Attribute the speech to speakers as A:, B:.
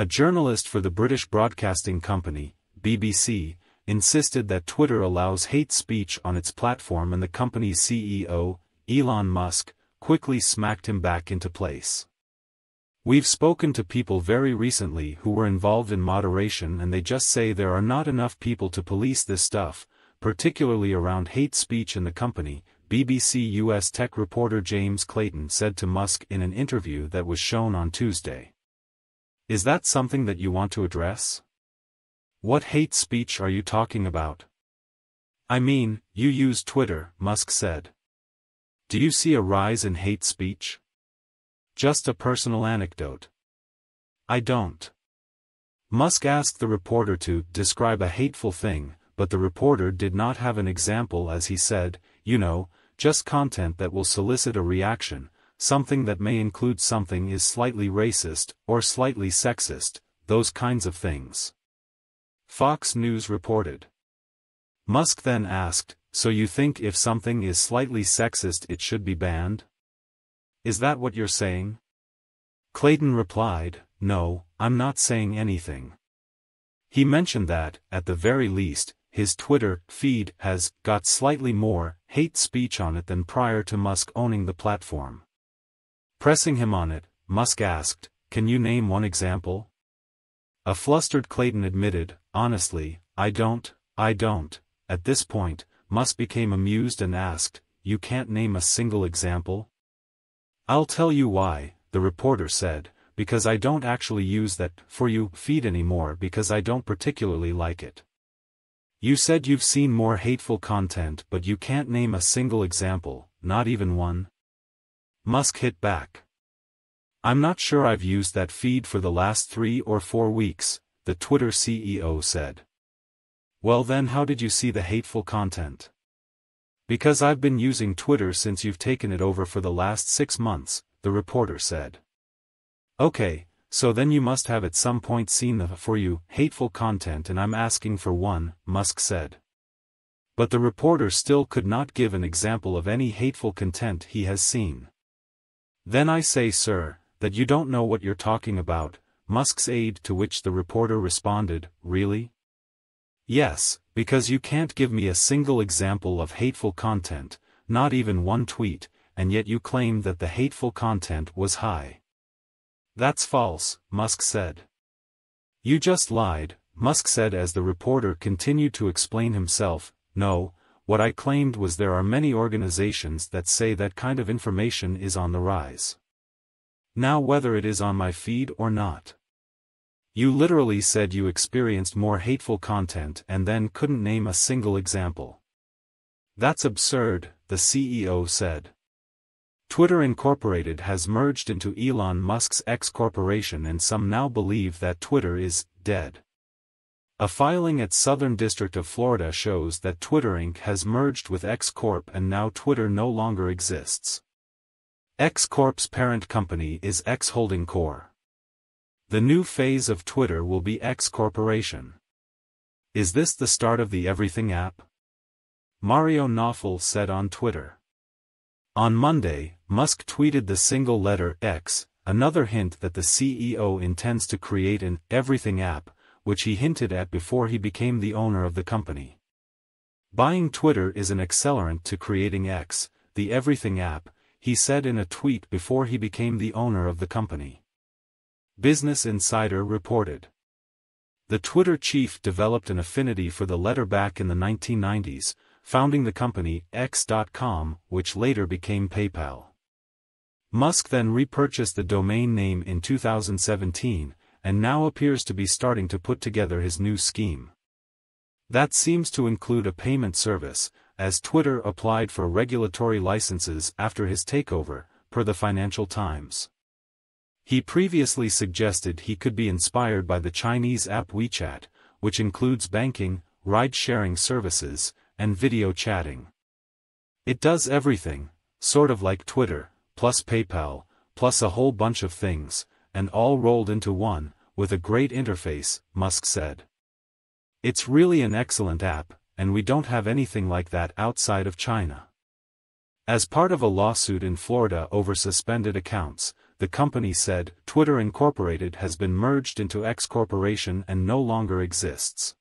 A: A journalist for the British broadcasting company, BBC, insisted that Twitter allows hate speech on its platform, and the company's CEO, Elon Musk, quickly smacked him back into place. "We've spoken to people very recently who were involved in moderation, and they just say there are not enough people to police this stuff, particularly around hate speech in the company," BBC US tech reporter James Clayton said to Musk in an interview that was shown on Tuesday. "Is that something that you want to address? What hate speech are you talking about?" "I mean, you use Twitter," Musk said. "Do you see a rise in hate speech?" "Just a personal anecdote." "I don't." Musk asked the reporter to describe a hateful thing, but the reporter did not have an example, as he said, just content that will solicit a reaction, something that may include something is slightly racist, or slightly sexist, those kinds of things. Fox News reported. Musk then asked, "So you think if something is slightly sexist it should be banned? Is that what you're saying?" Clayton replied, "No, I'm not saying anything." He mentioned that, at the very least, his Twitter feed has got slightly more hate speech on it than prior to Musk owning the platform. Pressing him on it, Musk asked, "Can you name one example?" A flustered Clayton admitted, "Honestly, I don't." At this point, Musk became amused and asked, "You can't name a single example?" "I'll tell you why," the reporter said, "because I don't actually use that For You feed anymore because I don't particularly like it." "You said you've seen more hateful content, but you can't name a single example, not even one?" Musk hit back. "I'm not sure I've used that feed for the last 3 or 4 weeks, the Twitter CEO said. "Well then how did you see the hateful content?" "Because I've been using Twitter since you've taken it over for the last 6 months, the reporter said. "Okay, so then you must have at some point seen the For You hateful content, and I'm asking for one," Musk said. But the reporter still could not give an example of any hateful content he has seen. "Then I say, sir, that you don't know what you're talking about," Musk's aide, to which the reporter responded, "Really?" "Yes, because you can't give me a single example of hateful content, not even one tweet, and yet you claim that the hateful content was high." "That's false," Musk said. "You just lied," Musk said as the reporter continued to explain himself. "No, what I claimed was there are many organizations that say that kind of information is on the rise. Now whether it is on my feed or not. You literally said you experienced more hateful content and then couldn't name a single example." "That's absurd," the CEO said. Twitter Incorporated has merged into Elon Musk's X Corporation, and some now believe that Twitter is dead. A filing at Southern District of Florida shows that Twitter Inc. has merged with X Corp, and now Twitter no longer exists. X Corp's parent company is X Holding Corp. The new phase of Twitter will be X Corporation. Is this the start of the Everything app? Mario Nawfal said on Twitter. On Monday, Musk tweeted the single letter X, another hint that the CEO intends to create an Everything app, which he hinted at before he became the owner of the company. "Buying Twitter is an accelerant to creating X, the Everything app," he said in a tweet before he became the owner of the company. Business Insider reported. The Twitter chief developed an affinity for the letter back in the 1990s, founding the company X.com, which later became PayPal. Musk then repurchased the domain name in 2017, and now appears to be starting to put together his new scheme. That seems to include a payment service, as Twitter applied for regulatory licenses after his takeover, per the Financial Times. He previously suggested he could be inspired by the Chinese app WeChat, which includes banking, ride-sharing services, and video chatting. It does everything, sort of like Twitter, plus PayPal, plus a whole bunch of things, and all rolled into one, with a great interface, Musk said. "It's really an excellent app, and we don't have anything like that outside of China." As part of a lawsuit in Florida over suspended accounts, the company said, Twitter Incorporated has been merged into X Corporation and no longer exists.